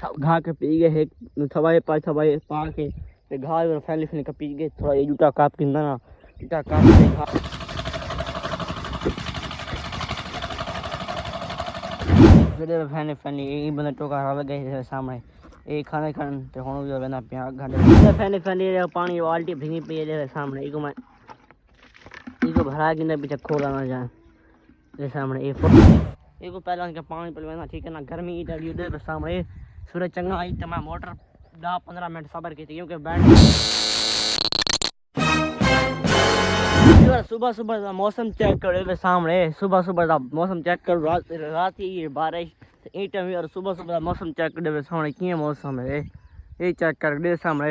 घा के पी गए थवाए पा के घा फैली फैली का पी गए थोड़ा ये जूटा काप के ना जूटा काप के घा फैली फैली ये बंदा टोका हवा गए सामने ये खाने खान ते होनो जो बना पिया घंटे फैली फैली पानी बाल्टी भीनी पी है सामने इको मैं इको भरा के ना पीछे खोला ना जाए ये सामने ये को पहला इनका पानी पिलवाना ठीक है ना गर्मी इधर उधर सामने सूरज चंगा आई तो मैं मोटर 10-15 मिनट सबर की थी क्योंकि बैठ सुबह सुबह मौसम चेक करो सामने सुबह सुबह मौसम चेक करो रात ही बारिश ये टाइम और सुबह सुबह मौसम चेक कर सामने किए मौसम है ये चेक कर दे सामने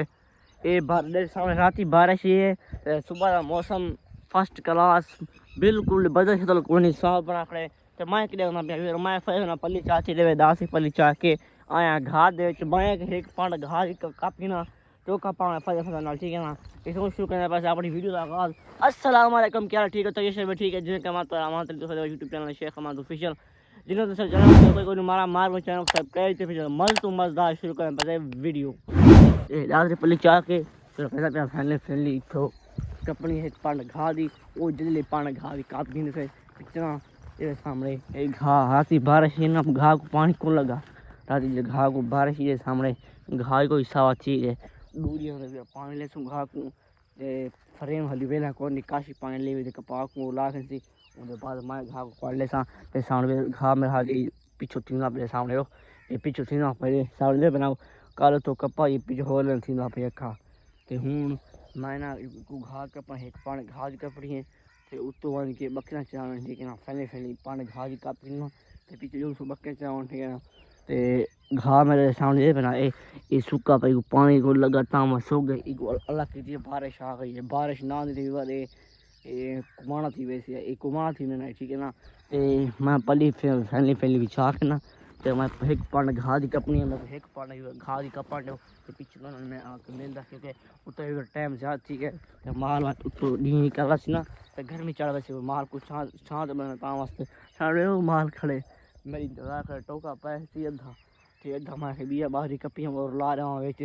ये सामने रात ही बारिश ही है सुबह का मौसम फर्स्ट क्लास बिल्कुल बदल शदल कोई साफ बना खड़े तो मैं मैं फिर पली चाची देवे दासी पली चा के आया घाट दे मैं एक पांड घाट कापी ना टोका पाना फल फल ठीक है ना इसको शुरू करने पास अपनी वीडियो का आगाज अस्सलाम वालेकुम क्या ठीक है तो ये शेर ठीक है जिन्हें कमाता है तो YouTube channel Sheikh Ahmed official जिन्होंने तो चैनल कोई मारा मार चैनल को सब्सक्राइब तो फिर मस्त मजेदार शुरू करने पास वीडियो दासी पली चा के फिर पैसा फैमिली फ्रेंडली तो कपनी एक पांड घा दी वो जल्दी पांड घा दी काप दी से इतना ये सामने एक घा हाथी बारिश ना घा को पानी को लगा राती घा को बारिश ये सामने घा को हिस्सा चीज है दूरियों में पानी ले सु घा को फ्रेम हली वेला को निकासी पानी ले कपा को ला से उसके बाद मैं घा को काट ले सा ते सामने घा में हा पीछे थीना पे सामने हो ये पीछे थीना पे सामने बनाओ काल तो कपा ये पीछे होल थीना पे खा ते हुन मैं ना को घा कपा एक पानी घा कपड़ी है ते उतो वन के बकरा चावन ठीक है ना फैले फैले पानी घा की कापी ना ते पीछे जो सो बकरे चावन ठीक है ना ते घा मेरे सामने ये बना ये सूखा पे पानी को लगाता मैं सो गई अल्लाह की बारिश आ गई है बारिश ना दी वाले ये कुमाना थी वैसे ये कुमाना थी मैंने ठीक है ना ते मैं पली फैली फैली बिछा के ना तो मैं एक पानी घा दी कपनी मैं एक पानी घा दी कपा दो तो पीछे मैं आके मिलता क्योंकि उतर टाइम ज्यादा ठीक है तो माल तो डी निकल सी ना तो घर में चढ़ वैसे माल को छाँट बना काम वास्ते सारे माल खड़े मेरी इंतजार कर टोका पैसे अद्धा ठीक है धमा के बिया बाहरी कपियाँ और ला रहा हूँ वेच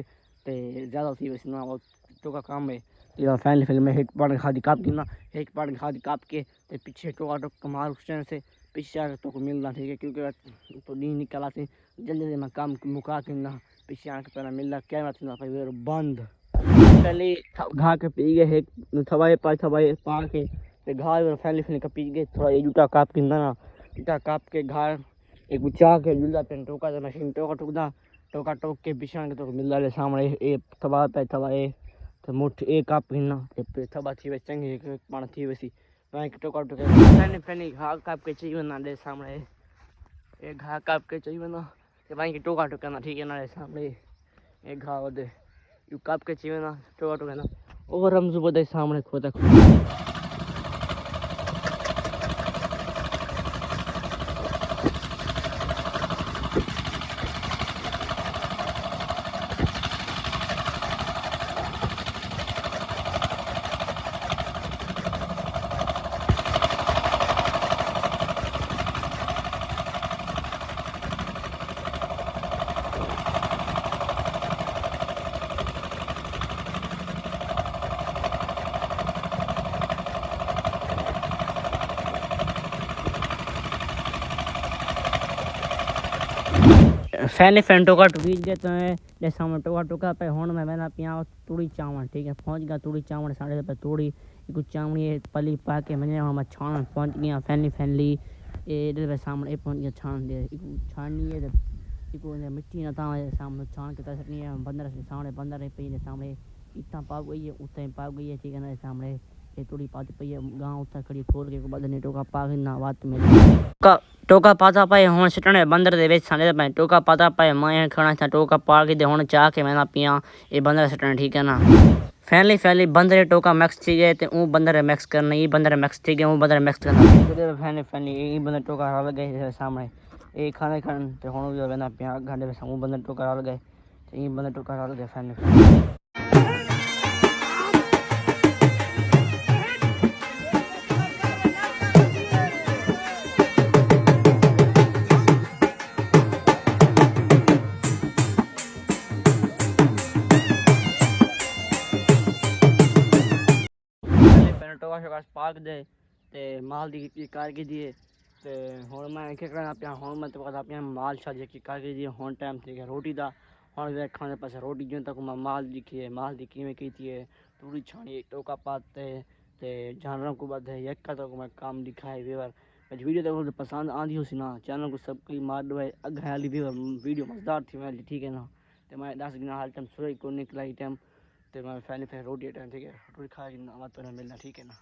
ते ज़्यादा थी वैसे ना वो टोका काम है तो फैमिली फिल्म में एक पानी खादी काप की ना एक पानी खादी काप के तो पीछे टोका टोक कमाल उस से पीछे आकर तो को मिलना ठीक है क्योंकि तो डी निकला से जल्दी जल्दी मैं काम मुका के ना पीछे आके पहला मिलना कैमरा थी ना फिर बंद पहले घा के पी गए थवाए पा के घा फैली फैली का पी गए थोड़ा ये जूटा काप के ना जूटा काप के घा एक बुचा के जुलदा पेन टोका तो मशीन टोका टोक के बिछान के तो मिलदा ले सामने ए थवा पे थवा ए तो मुठ एक काप ना पे थवा थी वे चंगी एक पाण थी वैसी मैं टोका टोके फैनी फैनी घा काप के चाहिए ना दे सामने एक घा काप के चाहिए ना ते भाई के टोका टोका ना ठीक है ना सामने एक घा दे यू काप के चाहिए ना टोका टोका ना और हम सुबह दे सामने खोदा फैने फैन टोका टूट देते हैं जैसा मैं टोका टोका पे होने में मैंने पिया तूड़ी चावल ठीक है पहुंच गया तूड़ी चावल साढ़े पे तूड़ी कुछ चावड़ी पली पा के मैंने वहाँ छान पहुंच गया फैली ये सामने पहुंच गया छान दे छानी है मिट्टी ना था सामने छान के तसनी है बंदर से सामने बंदर पे सामने इतना पाग गई है उतना पाग गई है ठीक है ना सामने ये तूड़ी पाती पई है गाँव उतना खड़ी खोल के बाद नहीं टोका पाग ना बात में टोका पाता पाए हुन सिटने बंदर दे वेच साने पे टोका पाता पाए मैं खड़ा था टोका पा के दे हुन चाह के मैंने पिया ये बंदर सिटने ठीक है ना फैली बंदर टोका मैक्स ठीक है ते ऊ बंदर मैक्स करना ये बंदर मैक्स ठीक है ऊ बंदर मैक्स करना फैली ये बंदर टोका हवा गए सामने ये खाने खान ते हुन जो मैंने पिया घंटे में ऊ बंदर टोका हवा गए ये बंदर टोका हवा गए फैली जगह शगह पार्क दे ते माल दी कर के दिए ते हुण मैं क्या करना पिया हुण मैं तो पता पिया माल शाल की कर के दिए हुण टाइम थी गया रोटी दा हुण वेखण दे पासे रोटी जो तक मैं माल दी किवें कीती है पूरी छाणी टोका पाते ते जानवरों को बधे एक का तो मैं काम दिखाए व्यूअर वीडियो देखो तो पसंद आंदी हो सी ना चैनल को सब्सक्राइब मार दो अग हाली व्यूअर वीडियो मजेदार थी वाली ठीक है ना ते मैं 10 गिना हाल टाइम सूरज को निकला टाइम ते मैं फैली फिर रोटी टाइम ठीक है रोटी खा के ना तो मिलना ठीक है ना।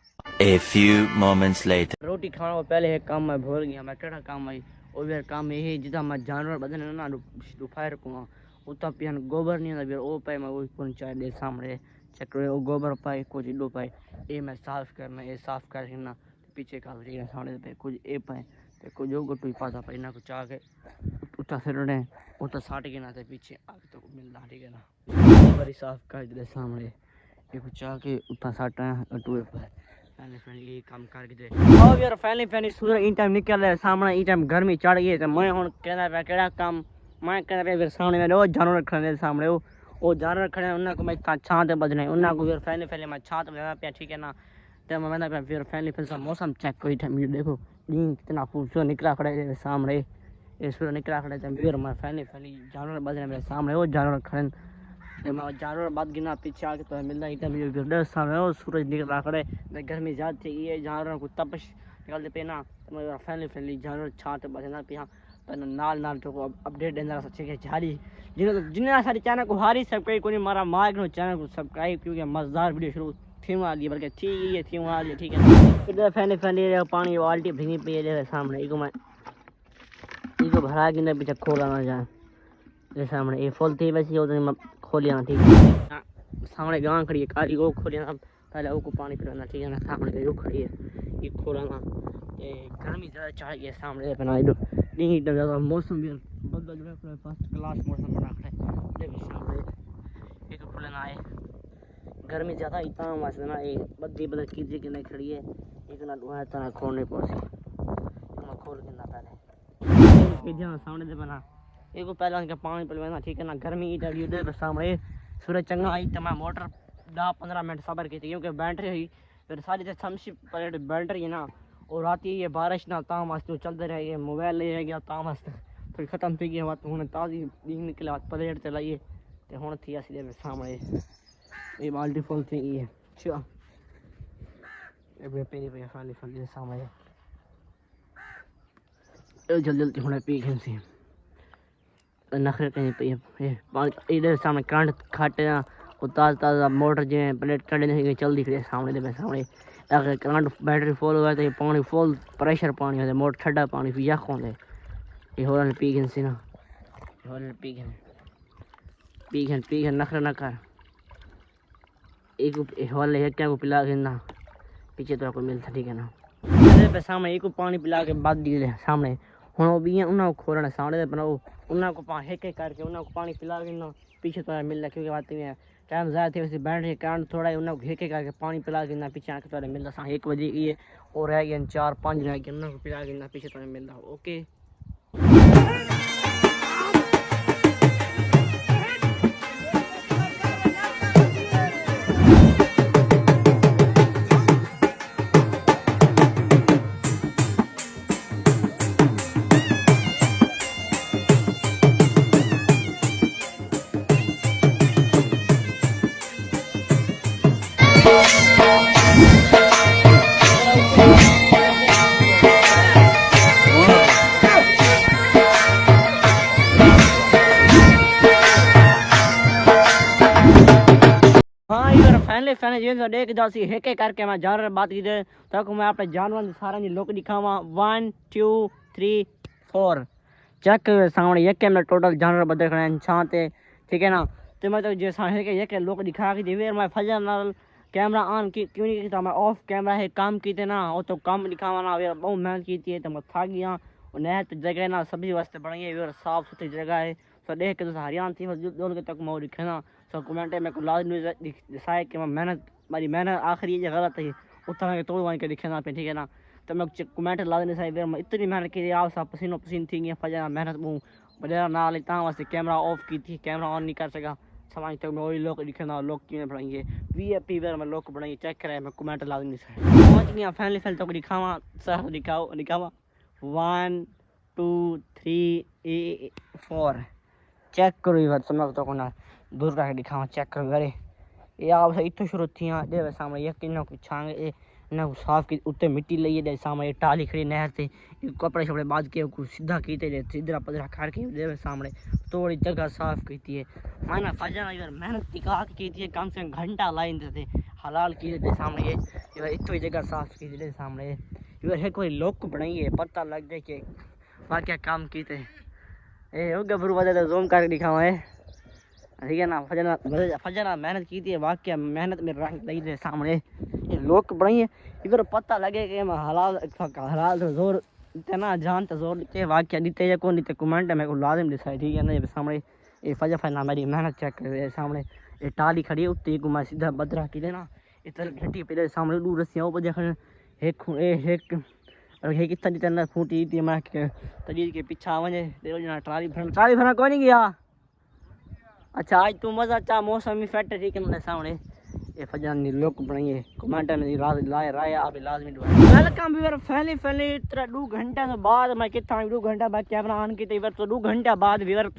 A few moments later. रोटी खाने को पहले एक काम मैं भूल गया मैं केड़ा काम आई और वे काम यही जिदा मैं जानवर बदने ना दुफाए रखूँगा उतना पियान गोबर नहीं आता ओ पाए मैं वो पहुँचाए दे सामने चक्कर वो गोबर पाए कुछ इडो पाए ये मैं साफ करना ये साफ करना पीछे का सामने पे कुछ ए पाए तो कुछ जो गोटू पाता पाए ना कुछ आके उतना सिरने उतना साट के ना पीछे आगे तो मिलना ठीक है ना बड़ी साफ कर दे सामने ये कुछ आके उतना साटा टूए पाए ये काम करके दे और यार फैली सूरज इन टाइम निकल रहा सामने इन टाइम गर्मी चढ़ गई तो मैं हुन कहना पे केड़ा काम मैं कहना पे सामने मेरे वो जानवर खड़े सामने वो जानवर खड़े उन्ना को मैं छां ते बजने उन्ना को फिर फैली मैं छां ते बजना पे ठीक है ना तो मैं पे फिर फैली मौसम चेक कोई टाइम देखो दिन कितना खूबसूरत निकला खड़े है सामने ये सूरज निकला खड़े थे फिर मैं फैली जानवर बजने मेरे सामने वो जानवर खड़े मैं जानवर बात गिना पीछे आके तो मिलना ही टाइम डर सामने वो सूरज निकला खड़े गर्मी ज़्यादा थी ये जानवरों को तपश निकलते पे ना तो मैं फैली जानवर छाते बचना पिया तो नाल तो अपडेट देना सच्चे के झाड़ी जिन्हें सारे चैनल को हारी सब्सक्राइब कोई मारा मार्ग नो चैनल को सब्सक्राइब क्योंकि मजेदार वीडियो शुरू थी वाली बल्कि थी वाली ठीक है फिर फैली पानी बाल्टी भीगी पी है सामने इसको भरा के पीछे खोला ना जाए ये सामने ये फुल थी वैसे वो खोलिया ठीक है सामने गां खड़ी है काली वो खोलिया पहले वो को पानी पिलाना ठीक है ना सामने वो खड़ी है ये खोलना ये गर्मी ज़्यादा चढ़ गई सामने बना दो नहीं इतना ज़्यादा मौसम भी बदल जो है फर्स्ट क्लास मौसम बना खड़े ये सामने एक खोलना है गर्मी ज़्यादा इतना मस्त ना ये बदल कीजिए कि नहीं खड़ी है इतना दुआ इतना खोलने पहुँचे मैं खोल के ना पहले सामने से बना एक पहले उनका पानी पिलवाना ठीक है ना गर्मी इधर सामने सूरज चंगा आई तो मैं मोटर 10-15 मिनट सबर की थी क्योंकि बैटरी हुई फिर सारी तो समशी पलेट बैटरी है ना और रात ये बारिश ना ताम मस्त चलते रह गए मोबाइल ले रह गया ताम मस्त फिर ख़त्म थी गई बात हूँ ताज़ी दिन निकले बात पलेट चलाइए तो हूँ थी असली सामने ये बाल्टी फुल थी ये अच्छा पेरी पे खाली फल सामने जल्दी हूँ पी गए नखरे कहीं पे इधर सामने करंट खाटे ना वो ताज़ा मोटर जो प्लेट चढ़े नहीं चलती फिर सामने दे सामने अगर करंट बैटरी फुल हुआ तो ये पानी फुल प्रेशर पानी होता मोटर ठंडा पानी फिर यख होंगे ये हो पी गए सी ना हो पी गए नखरे न कर एक वाले क्या को पिला के ना पीछे तो आपको मिलता ठीक है ना सामने एक पानी पिला के बाद दिए सामने हूँ वो भी उन्होंने खोलना सामने बनाओ उन्होंने एक करके उन्होंने पानी पिला के ना पीछे तो मिल रहा क्योंकि बात में टाइम ज़्यादा थी वैसे बैठ कारण थोड़ा ही उन्होंने एक करके पानी पिला के ना पीछे आके तो मिल रहा 1 बजे ये और रह गए 4-5 रह गए उन्होंने पिला के ना पीछे तो मिल रहा ओके। फैन जो देख जासी एक करके मैं जानवर बात की तक मैं अपने जानवर सारा लुक दिखावा 1 2 3 4 चेक सामने एक में टोटल जानवर बदल खड़े छाते ठीक है ना तो मैं तो जैसा है कि एक लुक दिखा के फिर मैं फजर नाल कैमरा ऑन की क्यों नहीं किया मैं ऑफ कैमरा है काम की ना वो तो काम दिखावा ना बहुत मेहनत की थी तो मैं थक गया और नहर तो जगह ना सभी वास्ते बनी है साफ सुथरी जगह है तो देख के तो हरियाणा थी दोनों के तक मैं दिखाना तो कमेंट में को लाजमी दिखाए कि मैं मेरी मेहनत आखिरी ये गलत है उतना के तोड़ के दिखाना पे ठीक है ना तो मैं कमेंट लाजमी साई मैं इतनी मेहनत की आप सब पसीनो पसीन थी गई फजा मेहनत मुँह बजा ना लेता वास्ते कैमरा ऑफ की थी कैमरा ऑन नहीं कर सका समाज तक मैं वही लोग दिखाना लोग किमें बनाएंगे वीआईपी वेर में लोग बनाएंगे चेक कराए मैं कमेंट लाजमी से पहुंच गया फैमिली फैल तक दिखावा सर दिखावा 1 2 3 4 चेक करो ये बात समझ तो कोना दूर रख दिखावा चेक करो अरे ये आप से इतो शुरू थी दे सामने यकीन ना कुछ छांगे ना साफ की उत्ते मिट्टी लई दे सामने टाली खड़ी नहर से कपड़े शपड़े बांध के कुछ सीधा कीते दे सीधा पदरा खाड़ के दे सामने थोड़ी जगह साफ की है माना फजर इधर मेहनत टिका की है कम से कम घंटा लाइन थे हलाल की दे सामने ये इतो जगह साफ की दे सामने इधर है कोई लोग बनाई है पता लग जाए कि वाकई काम कीते ए हो गबरू वजह ज़ूम करके दिखावा है ठीक है ना फजना मेहनत की थी वाकई मेहनत में रंग लगी थे सामने ये लोग बनाई है इधर पता लगे कि मैं हलाल हलाल जोर इतना जान तो जोर देते वाकई दीते या कौन दीते कमेंट मेरे को लाजिम दिखाई ठीक है ना ये सामने ये फजा फजना मेरी मेहनत चेक कर सामने ये टाली खड़ी है उत्ते को मैं सीधा बदरा की लेना इधर घटी पे सामने दूर रसियाँ ऊपर देखने एक और कितना जितना फूटी थी मैं तजीद के पीछा वजे ट्राली भरना कोई नहीं गया अच्छा आज तू मजा चा मौसम इफेक्ट ठीक है सामने ये फजान लोग बनाइए कमेंट में लाए राय आप लाजमी वेलकम व्यूअर फैली इतना 2 घंटे के बाद मैं कितना 2 घंटा बाद कैमरा ऑन की तो 2 घंटा बाद व्यूअर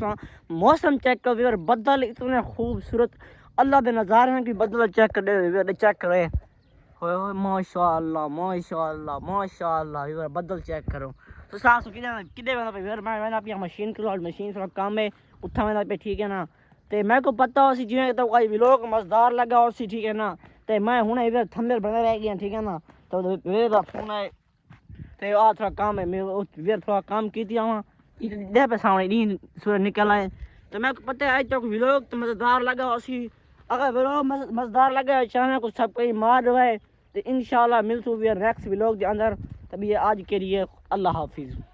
मौसम चेक कर व्यूअर बदल इतने खूबसूरत अल्लाह के नज़ारे हैं कि बदल चेक कर दे व्यूअर चेक करे माशाअल्लाह माशाअल्लाह माशाअल्लाह व्यूअर बदल चेक करो तो साफ किधे वेंदा पे व्यूअर मैं अपनी मशीन को मशीन थोड़ा काम है उठा वेंदा पे ठीक है ना ते मैं को पता हो सी जिवें तो कोई व्लॉग मजेदार लगा हो सी ठीक है ना ते मैं हुने इधर थंबनेल बना रह गया ठीक है ना तो मेरा फोन है ते आ थोड़ा काम है मैं इधर थोड़ा काम की थी आवा इधर पे सामने दिन सूरज निकल आए तो मैं को पता है आज तक व्लॉग तो मजेदार लगा हो सी अगर व्लॉग मजेदार लगा चैनल को सब कोई मार रहा है तो इंशाल्लाह मिलते हैं नेक्स्ट व्लॉग के अंदर तभी आज के लिए अल्लाह हाफिज़।